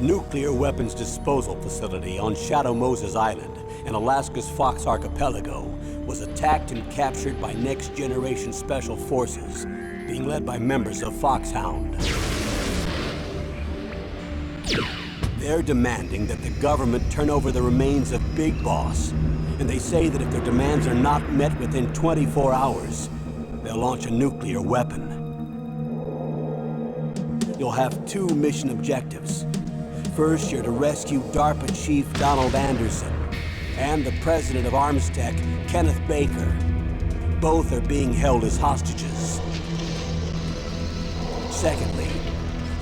The nuclear weapons disposal facility on Shadow Moses Island in Alaska's Fox Archipelago was attacked and captured by next-generation special forces, being led by members of Foxhound. They're demanding that the government turn over the remains of Big Boss, and they say that if their demands are not met within 24 hours, they'll launch a nuclear weapon. You'll have two mission objectives. First, you're to rescue DARPA Chief Donald Anderson and the President of Armstech, Kenneth Baker. Both are being held as hostages. Secondly,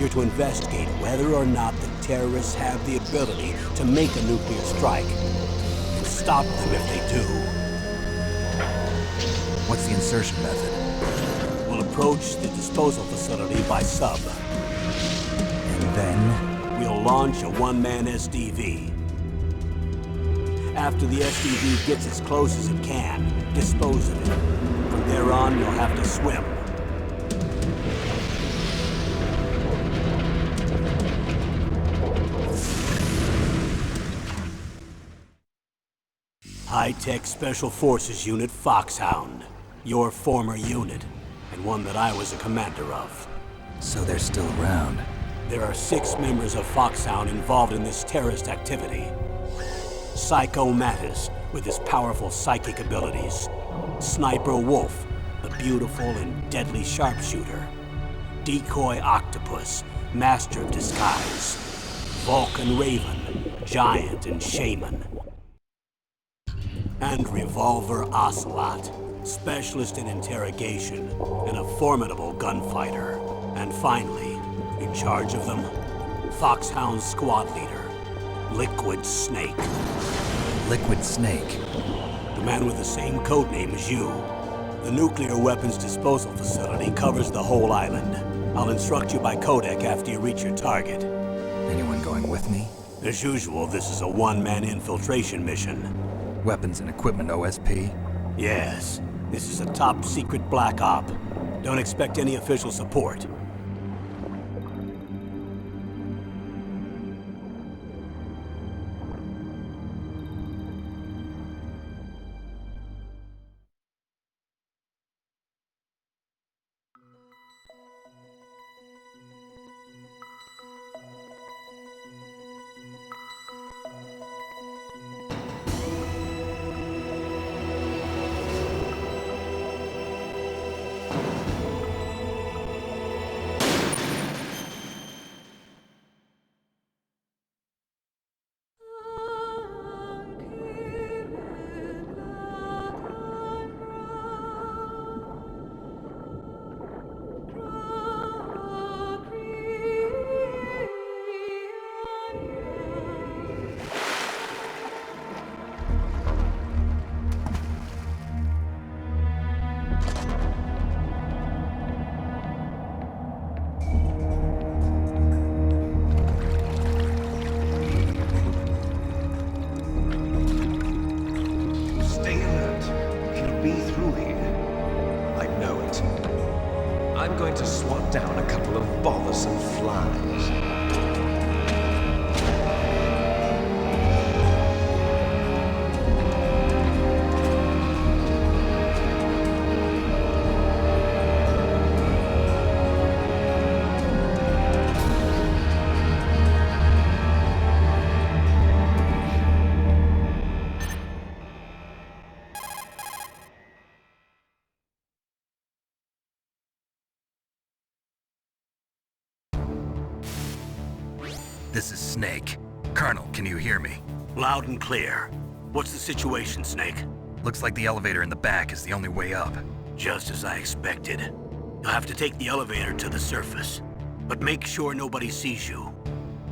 you're to investigate whether or not the terrorists have the ability to make a nuclear strike and stop them if they do. What's the insertion method? We'll approach the disposal facility by sub. And then? We'll launch a one-man SDV. After the SDV gets as close as it can, dispose of it. From there on, you'll have to swim. High-Tech Special Forces Unit Foxhound. Your former unit, and one that I was a commander of. So they're still around. There are 6 members of Foxhound involved in this terrorist activity. Psycho Mattis, with his powerful psychic abilities. Sniper Wolf, the beautiful and deadly sharpshooter. Decoy Octopus, master of disguise. Vulcan Raven, giant and shaman. And Revolver Ocelot, specialist in interrogation and a formidable gunfighter. And finally, in charge of them, Foxhound's squad leader, Liquid Snake. Liquid Snake? The man with the same codename as you. The nuclear weapons disposal facility covers the whole island. I'll instruct you by codec after you reach your target. Anyone going with me? As usual, this is a one-man infiltration mission. Weapons and equipment OSP? Yes. This is a top-secret black op. Don't expect any official support. I'm going to swat down a couple of bothersome flies. This is Snake. Colonel, can you hear me? Loud and clear. What's the situation, Snake? Looks like the elevator in the back is the only way up. Just as I expected. You'll have to take the elevator to the surface. But make sure nobody sees you.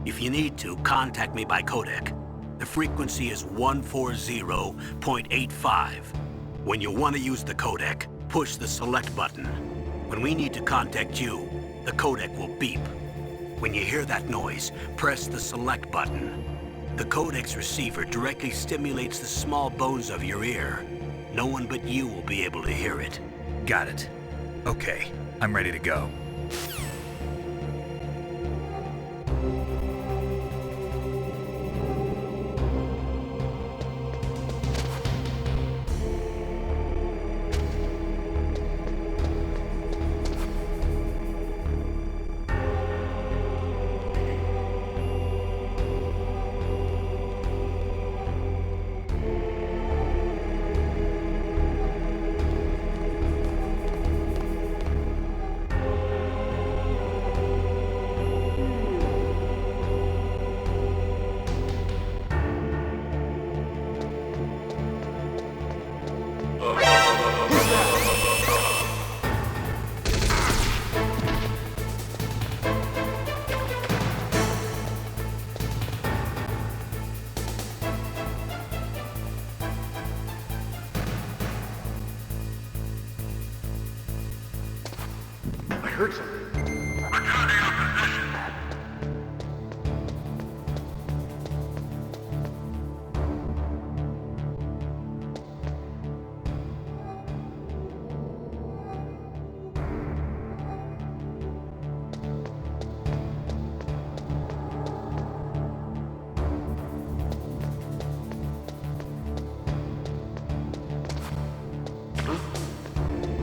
If you need to, contact me by codec. The frequency is 140.85. When you want to use the codec, push the select button. When we need to contact you, the codec will beep. When you hear that noise, press the select button. The codec's receiver directly stimulates the small bones of your ear. No one but you will be able to hear it. Got it. Okay, I'm ready to go. heard something.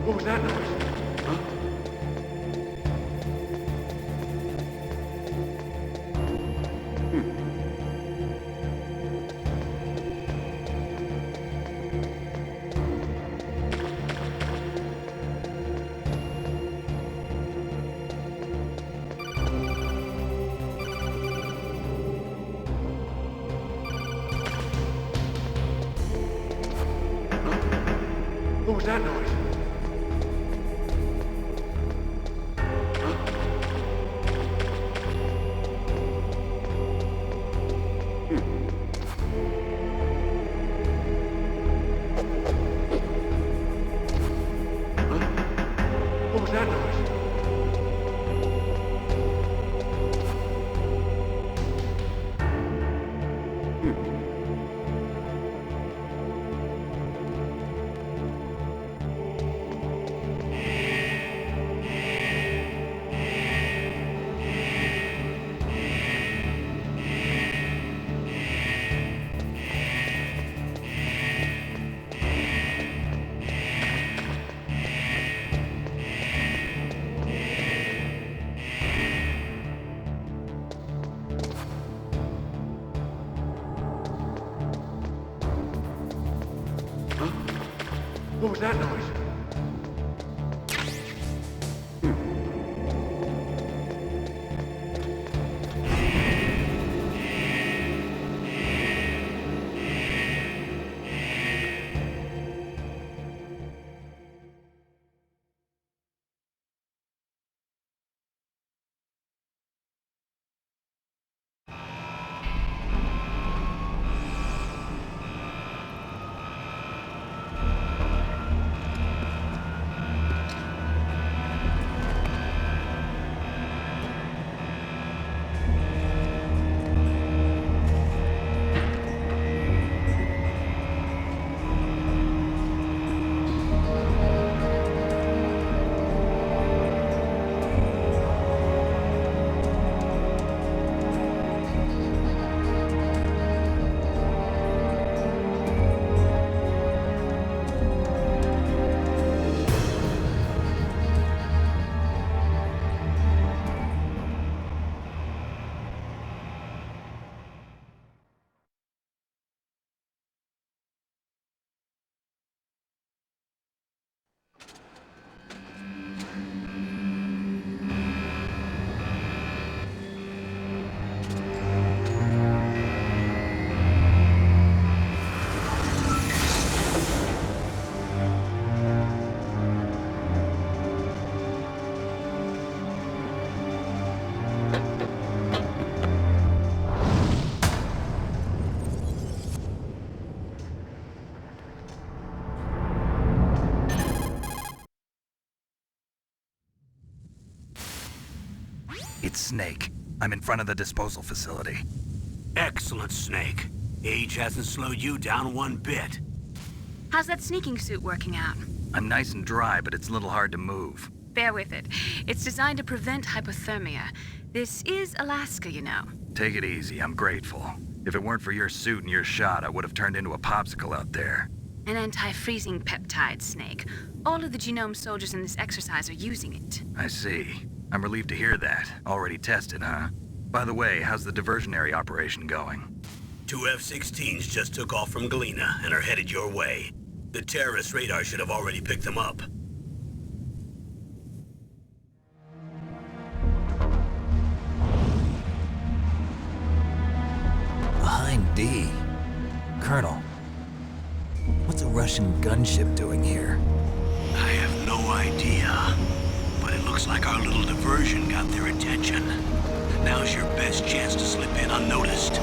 What was that noise? What was that noise? What was that noise? What was that noise? It's Snake. I'm in front of the disposal facility. Excellent, Snake. Age hasn't slowed you down one bit. How's that sneaking suit working out? I'm nice and dry, but it's a little hard to move. Bear with it. It's designed to prevent hypothermia. This is Alaska, you know. Take it easy, I'm grateful. If it weren't for your suit and your shot, I would have turned into a popsicle out there. An anti-freezing peptide, Snake. All of the genome soldiers in this exercise are using it. I see. I'm relieved to hear that. Already tested, huh? By the way, how's the diversionary operation going? 2 F-16s just took off from Galena and are headed your way. The terrorist radar should have already picked them up. Behind D. Colonel, what's a Russian gunship doing here? I have no idea. But it looks like our little diversion got their attention. Now's your best chance to slip in unnoticed.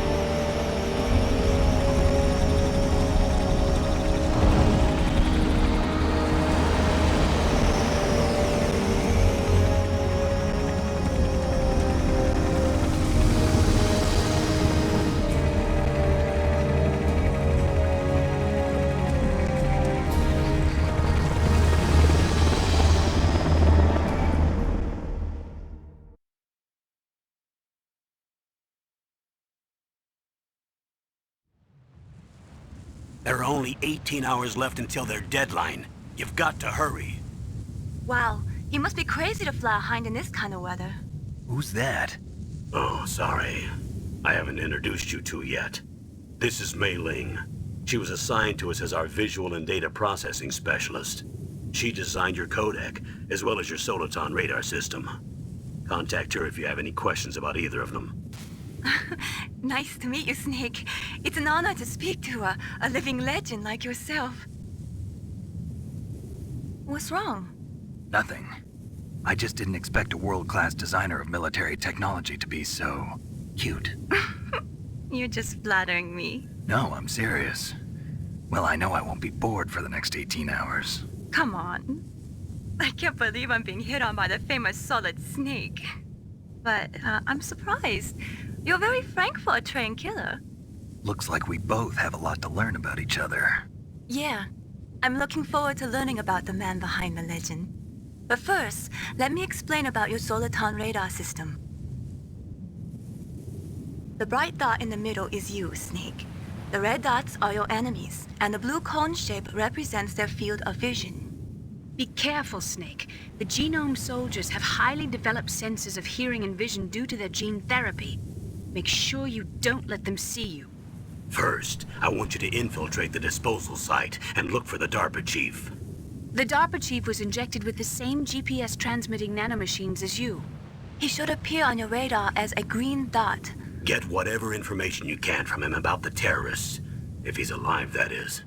There are only 18 hours left until their deadline. You've got to hurry. Wow, you must be crazy to fly a hind in this kind of weather. Who's that? Oh, sorry. I haven't introduced you to yet. This is Mei Ling. She was assigned to us as our visual and data processing specialist. She designed your codec, as well as your Soliton radar system. Contact her if you have any questions about either of them. Nice to meet you, Snake. It's an honor to speak to a living legend like yourself. What's wrong? Nothing. I just didn't expect a world-class designer of military technology to be so cute. You're just flattering me. No, I'm serious. Well, I know I won't be bored for the next 18 hours. Come on. I can't believe I'm being hit on by the famous Solid Snake. But I'm surprised. You're very frank for a trained killer. Looks like we both have a lot to learn about each other. Yeah. I'm looking forward to learning about the man behind the legend. But first, let me explain about your Soliton radar system. The bright dot in the middle is you, Snake. The red dots are your enemies, and the blue cone shape represents their field of vision. Be careful, Snake. The genome soldiers have highly developed senses of hearing and vision due to their gene therapy. Make sure you don't let them see you. First, I want you to infiltrate the disposal site and look for the DARPA chief. The DARPA chief was injected with the same GPS transmitting nanomachines as you. He should appear on your radar as a green dot. Get whatever information you can from him about the terrorists. If he's alive, that is.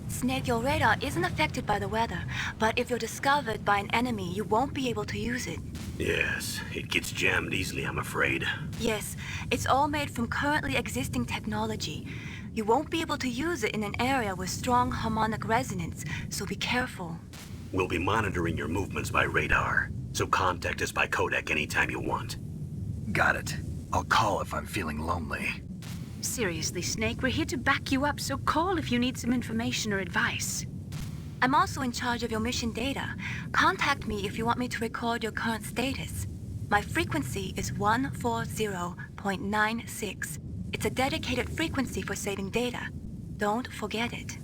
Snake, your radar isn't affected by the weather, but if you're discovered by an enemy, you won't be able to use it. Yes, it gets jammed easily, I'm afraid. Yes, it's all made from currently existing technology. You won't be able to use it in an area with strong harmonic resonance, so be careful. We'll be monitoring your movements by radar, so contact us by codec anytime you want. Got it. I'll call if I'm feeling lonely. Seriously, Snake, we're here to back you up, so call if you need some information or advice. I'm also in charge of your mission data. Contact me if you want me to record your current status. My frequency is 140.96. It's a dedicated frequency for saving data. Don't forget it.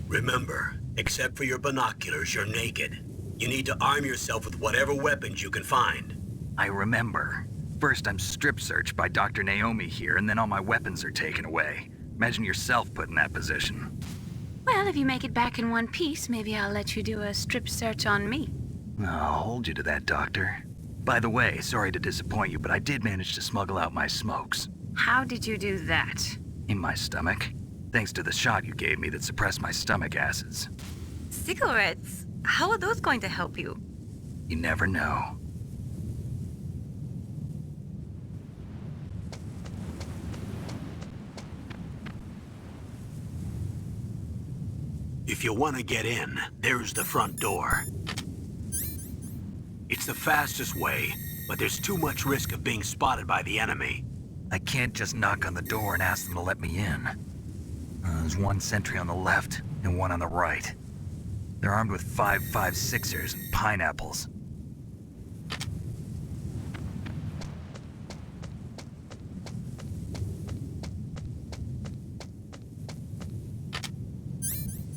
Remember, except for your binoculars, you're naked. You need to arm yourself with whatever weapons you can find. I remember. First, I'm strip searched by Dr. Naomi here, and then all my weapons are taken away. Imagine yourself put in that position. Well, if you make it back in one piece, maybe I'll let you do a strip search on me. I'll hold you to that, Doctor. By the way, sorry to disappoint you, but I did manage to smuggle out my smokes. How did you do that? In my stomach. Thanks to the shot you gave me that suppressed my stomach acids. Cigarettes? How are those going to help you? You never know. If you want to get in, there's the front door. It's the fastest way, but there's too much risk of being spotted by the enemy. I can't just knock on the door and ask them to let me in. There's one sentry on the left and one on the right. They're armed with 5.56ers and pineapples.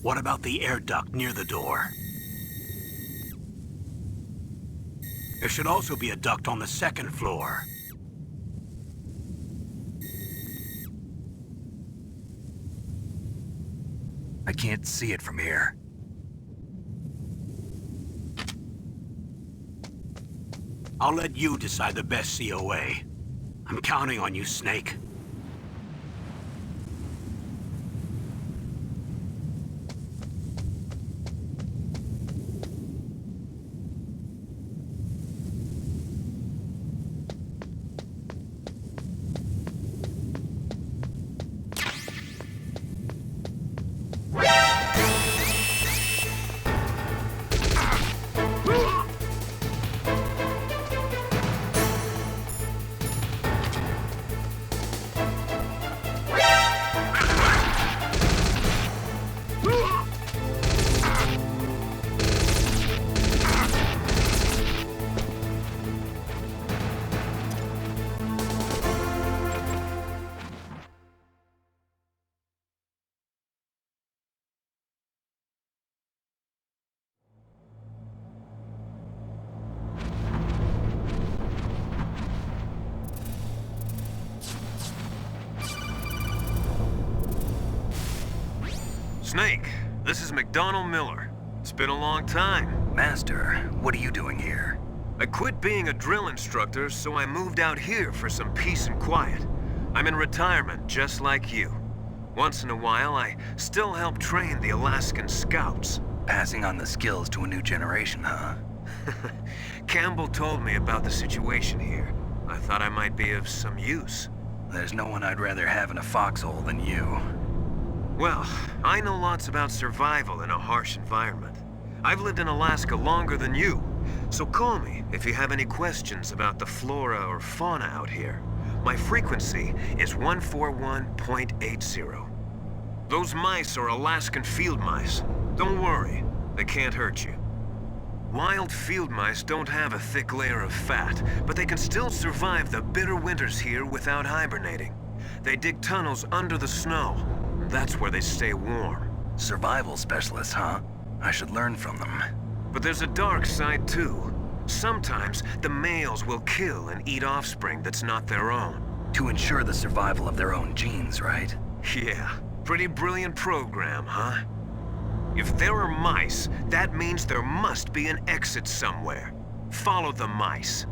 What about the air duct near the door? There should also be a duct on the second floor. I can't see it from here. I'll let you decide the best COA. I'm counting on you, Snake. Snake, this is McDonald Miller. It's been a long time. Master, what are you doing here? I quit being a drill instructor, so I moved out here for some peace and quiet. I'm in retirement, just like you. Once in a while, I still help train the Alaskan Scouts. Passing on the skills to a new generation, huh? Campbell told me about the situation here. I thought I might be of some use. There's no one I'd rather have in a foxhole than you. Well, I know lots about survival in a harsh environment. I've lived in Alaska longer than you, so call me if you have any questions about the flora or fauna out here. My frequency is 141.80. Those mice are Alaskan field mice. Don't worry, they can't hurt you. Wild field mice don't have a thick layer of fat, but they can still survive the bitter winters here without hibernating. They dig tunnels under the snow. That's where they stay warm. Survival specialists, huh? I should learn from them. But there's a dark side too. Sometimes the males will kill and eat offspring that's not their own. To ensure the survival of their own genes, right? Yeah, pretty brilliant program, huh? If there are mice, that means there must be an exit somewhere. Follow the mice.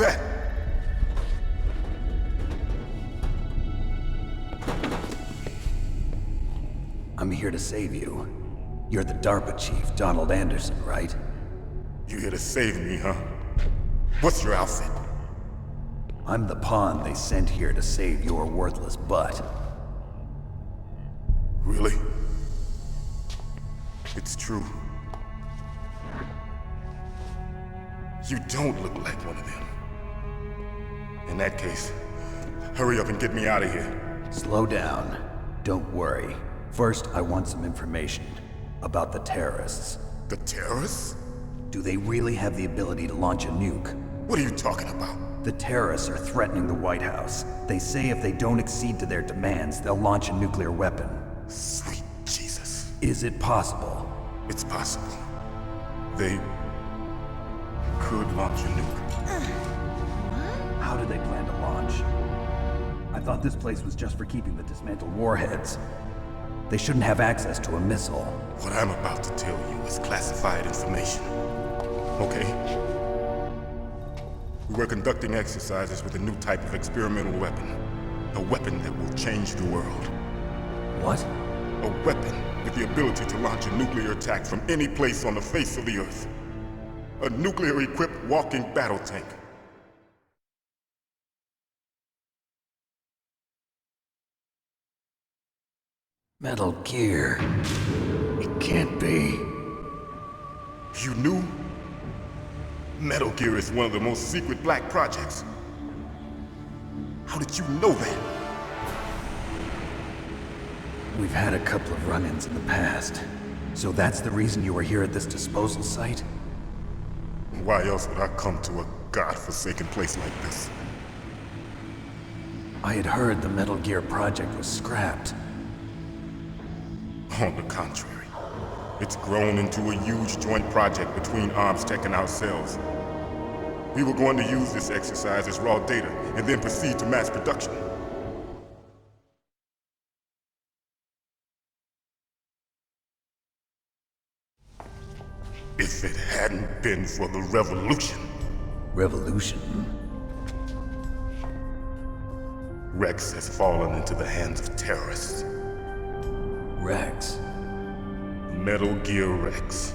that? I'm here to save you. You're the DARPA chief, Donald Anderson, right? You here to save me, huh? What's your outfit? I'm the pawn they sent here to save your worthless butt. Really? It's true. You don't look like one of them. In that case, hurry up and get me out of here. Slow down. Don't worry. First, I want some information about the terrorists. The terrorists? Do they really have the ability to launch a nuke? What are you talking about? The terrorists are threatening the White House. They say if they don't accede to their demands, they'll launch a nuclear weapon. Sweet Jesus. Is it possible? It's possible. They could launch a nuke. How do they plan to launch? I thought this place was just for keeping the dismantled warheads. They shouldn't have access to a missile. What I'm about to tell you is classified information. Okay? We were conducting exercises with a new type of experimental weapon. A weapon that will change the world. What? A weapon with the ability to launch a nuclear attack from any place on the face of the Earth. A nuclear-equipped walking battle tank. Metal Gear. It can't be. You knew? Metal Gear is one of the most secret black projects. How did you know that? We've had a couple of run-ins in the past. So that's the reason you were here at this disposal site? Why else would I come to a godforsaken place like this? I had heard the Metal Gear project was scrapped. On the contrary, it's grown into a huge joint project between ArmsTech and ourselves. We were going to use this exercise as raw data and then proceed to mass production. If it hadn't been for the revolution. Revolution? Rex has fallen into the hands of terrorists. Rex? Metal Gear Rex.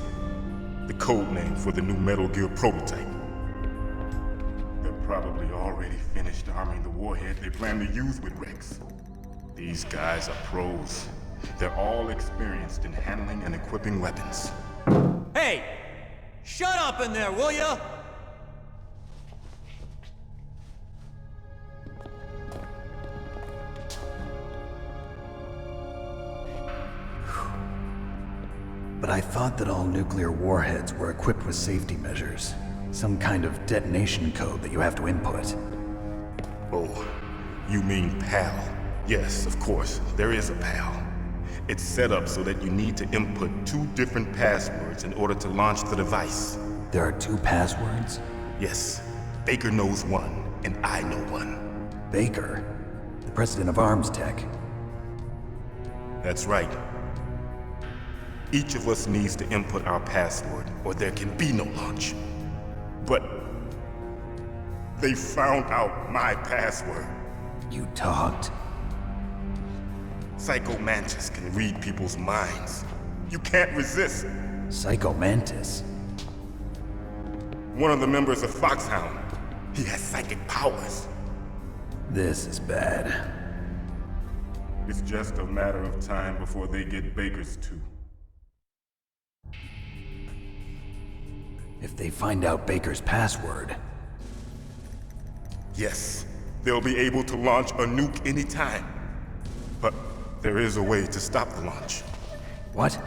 The code name for the new Metal Gear prototype. They're probably already finished arming the warhead they plan to use with Rex. These guys are pros. They're all experienced in handling and equipping weapons. Hey! Shut up in there, will ya? But I thought that all nuclear warheads were equipped with safety measures. Some kind of detonation code that you have to input. Oh, you mean PAL? Yes, of course, there is a PAL. It's set up so that you need to input 2 different passwords in order to launch the device. There are 2 passwords? Yes. Baker knows one, and I know one. Baker? The president of ArmsTech? That's right. Each of us needs to input our password, or there can be no launch. But they found out my password. You talked? Psycho Mantis can read people's minds. You can't resist. Psycho Mantis? One of the members of Foxhound. He has psychic powers. This is bad. It's just a matter of time before they get Baker's too. If they find out Baker's password... Yes, they'll be able to launch a nuke anytime. But there is a way to stop the launch. What?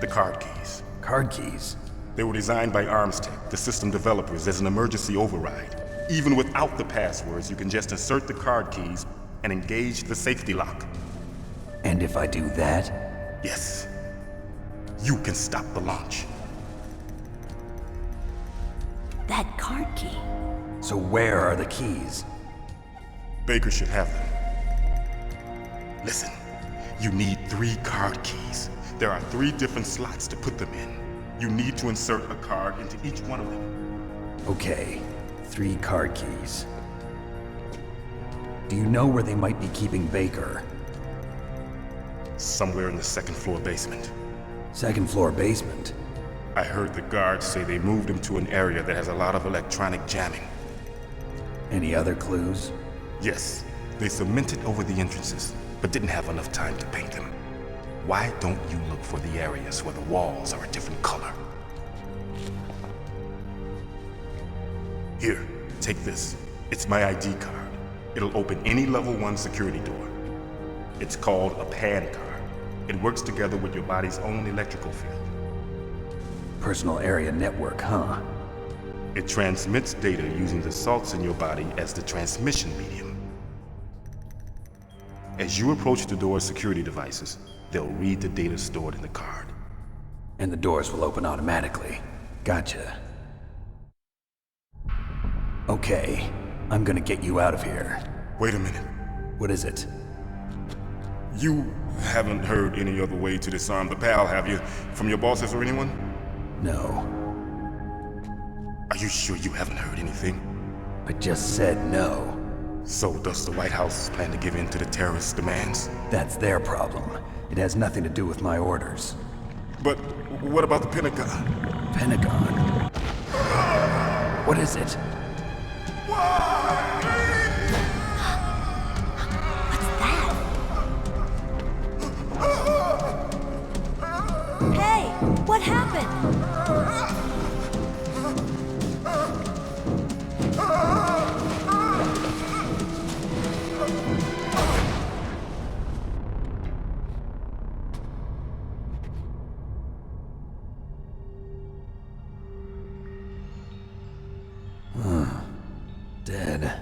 The card keys. Card keys? They were designed by ArmsTech, the system developers, as an emergency override. Even without the passwords, you can just insert the card keys and engage the safety lock. And if I do that? Yes. You can stop the launch. That card key. So where are the keys? Baker should have them. Listen, you need 3 card keys. There are 3 different slots to put them in. You need to insert a card into each one of them. Okay. 3 card keys. Do you know where they might be keeping Baker? Somewhere in the second floor basement. Second floor basement? I heard the guards say they moved him to an area that has a lot of electronic jamming. Any other clues? Yes, they cemented over the entrances, but didn't have enough time to paint them. Why don't you look for the areas where the walls are a different color? Here, take this. It's my ID card. It'll open any level 1 security door. It's called a PAN card. It works together with your body's own electrical field. Personal area network, huh? It transmits data using the salts in your body as the transmission medium. As you approach the door's security devices, they'll read the data stored in the card. And the doors will open automatically. Gotcha. Okay, I'm gonna get you out of here. Wait a minute. What is it? You haven't heard any other way to disarm the PAL, have you? From your bosses or anyone? No. Are you sure you haven't heard anything? I just said no. So does the White House plan to give in to the terrorists' demands? That's their problem. It has nothing to do with my orders. But what about the Pentagon? Pentagon? What is it? Hey, what happened? Dead.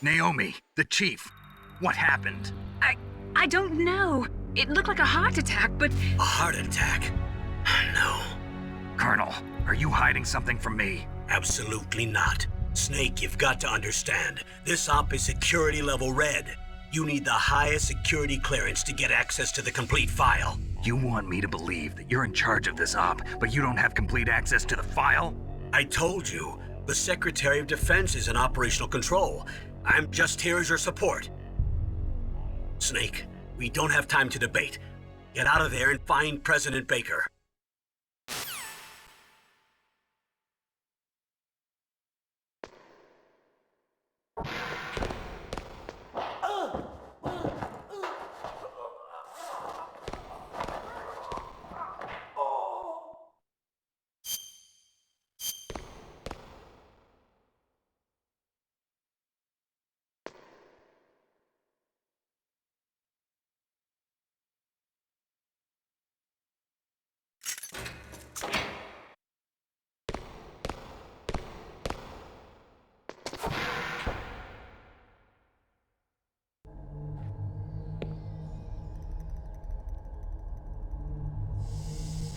Naomi, the chief. What happened? I don't know. It looked like a heart attack, but... A heart attack? No. Colonel, are you hiding something from me? Absolutely not. Snake, you've got to understand. This op is security level red. You need the highest security clearance to get access to the complete file. You want me to believe that you're in charge of this op, but you don't have complete access to the file? I told you, the Secretary of Defense is in operational control. I'm just here as your support. Snake, we don't have time to debate. Get out of there and find President Baker.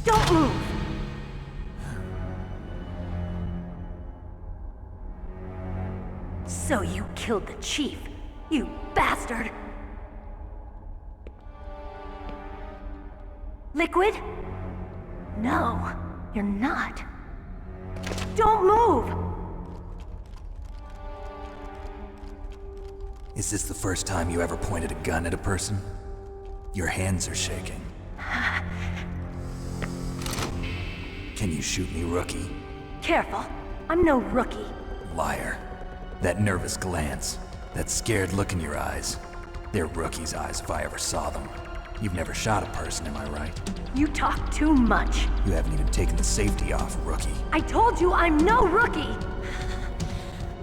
Don't move! So you killed the chief, you bastard! Liquid? No, you're not. Don't move! Is this the first time you ever pointed a gun at a person? Your hands are shaking. Can you shoot me, rookie? Careful, I'm no rookie. Liar. That nervous glance, that scared look in your eyes. They're rookie's eyes if I ever saw them. You've never shot a person, am I right? You talk too much. You haven't even taken the safety off, rookie. I told you I'm no rookie!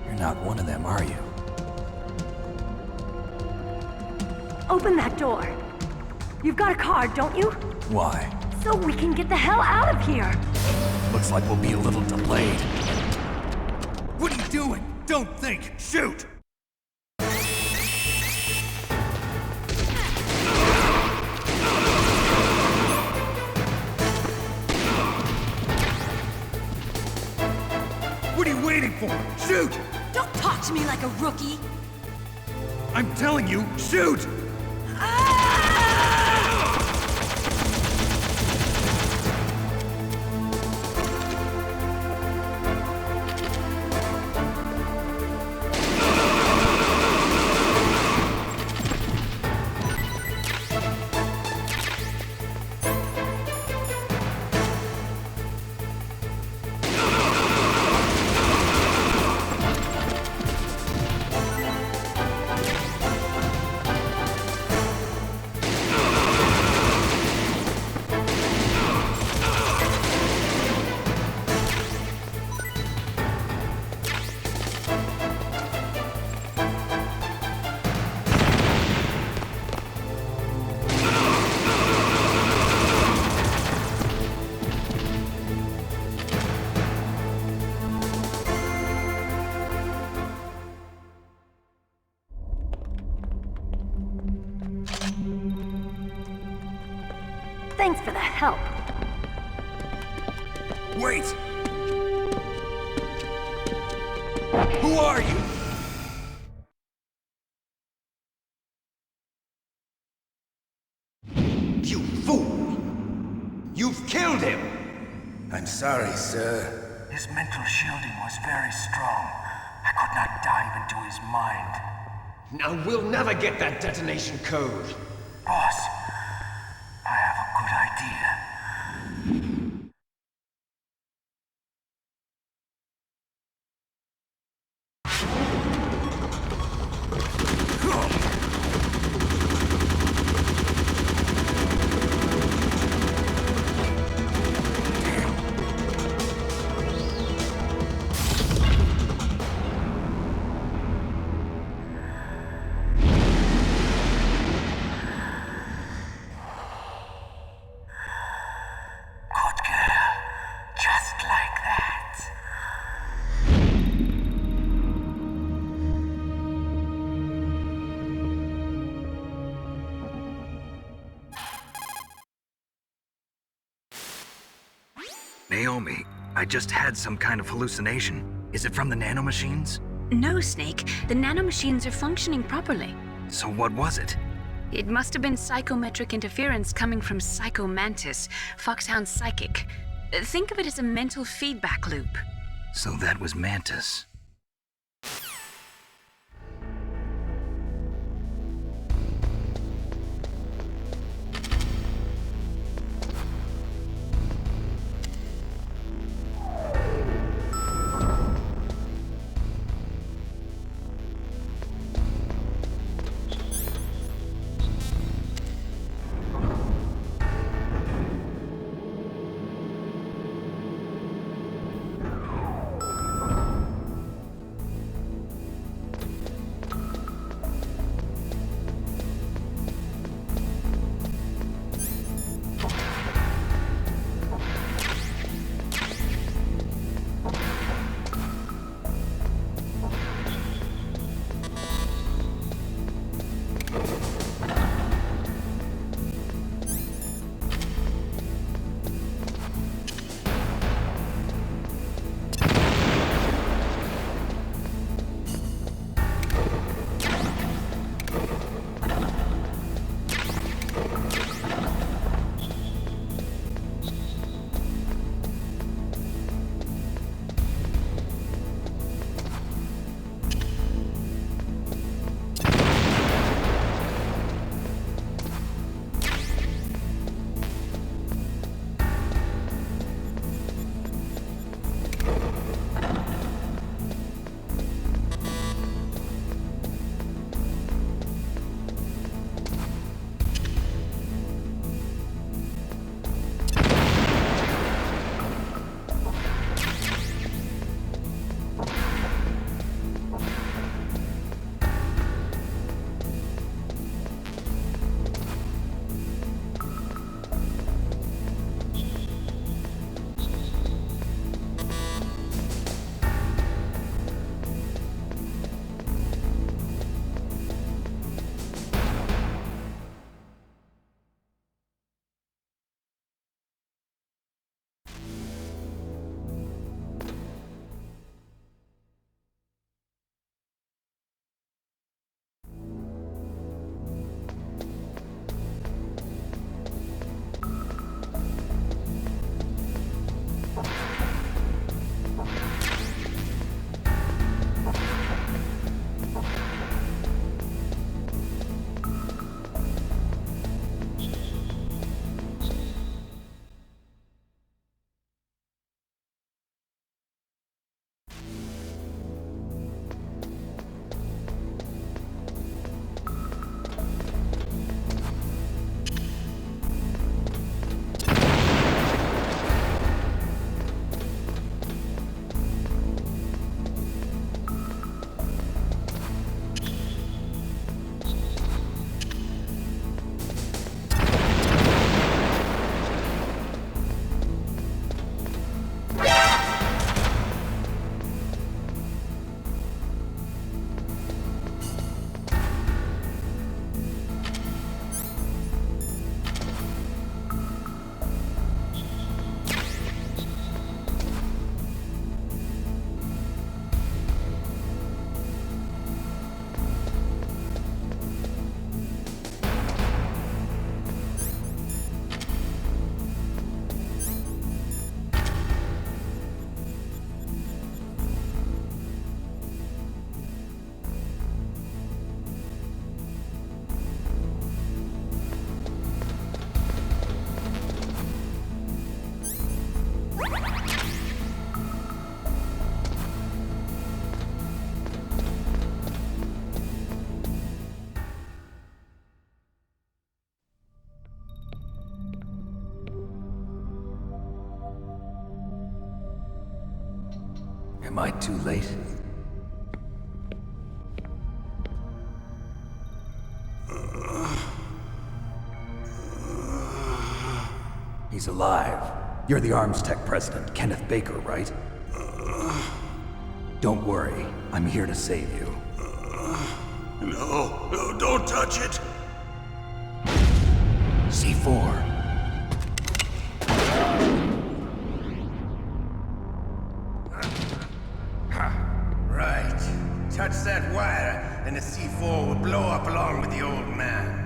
You're not one of them, are you? Open that door. You've got a card, don't you? Why? So we can get the hell out of here! Looks like we'll be a little delayed. What are you doing? Don't think! Shoot! What are you waiting for? Shoot! Don't talk to me like a rookie! I'm telling you, shoot! Thanks for the help. Wait! Who are you? You fool! You've killed him! I'm sorry, sir. His mental shielding was very strong. I could not dive into his mind. Now we'll never get that detonation code. Boss, I have a good idea. Naomi, I just had some kind of hallucination. Is it from the nanomachines? No, Snake. The nanomachines are functioning properly. So what was it? It must have been psychometric interference coming from Psycho Mantis, Foxhound's psychic. Think of it as a mental feedback loop. So that was Mantis. Am I too late? He's alive. You're the Arms Tech president, Kenneth Baker, right? Don't worry. I'm here to save you. No, don't touch it! C4. Right. Touch that wire, and the C4 will blow up along with the old man.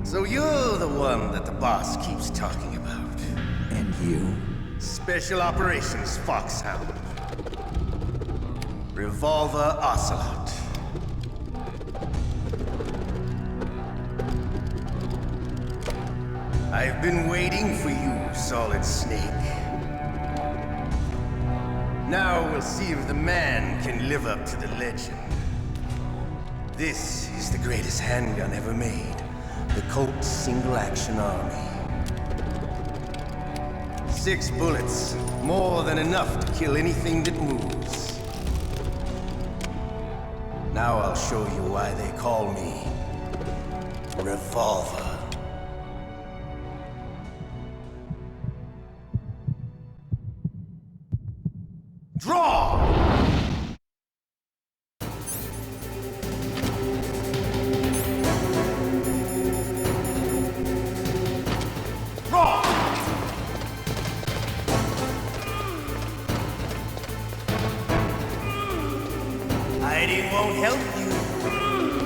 So you're the one that the boss keeps talking about. And you? Special Operations Foxhound. Revolver Ocelot. I've been waiting for you, Solid Snake. Now we'll see if the man can live up to the legend. This is the greatest handgun ever made. The Colt Single Action Army. 6 bullets, more than enough to kill anything that moves. Now I'll show you why they call me Revolver. Draw! Hiding won't help you.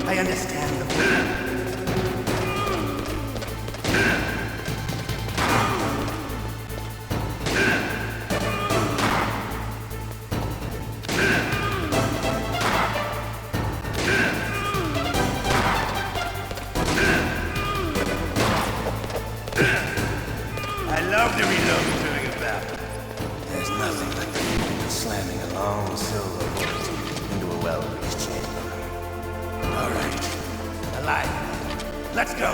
I understand the plan. I love to reload during a battle. There's nothing like the feeling of slamming a long silver bullet into a well-greased chamber. All right, alive. Let's go.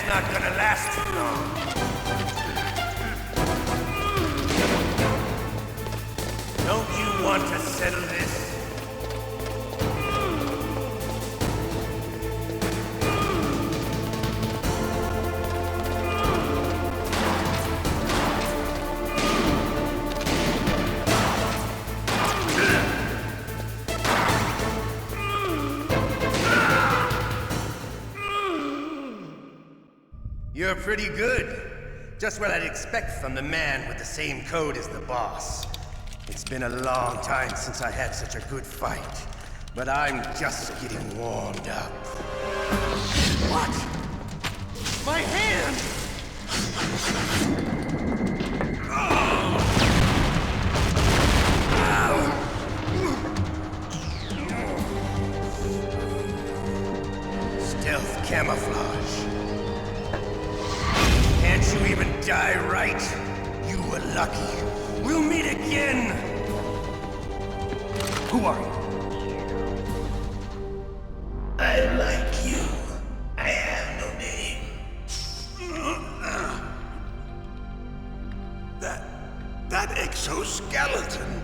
Not gonna last too long. Don't you want to settle this? You're pretty good. Just what I'd expect from the man with the same code as the boss. It's been a long time since I had such a good fight, but I'm just getting warmed up. What? My hand! Stealth camouflage. Can't you even die right? You were lucky. We'll meet again! Who are you? I like you. I have no name. That exoskeleton.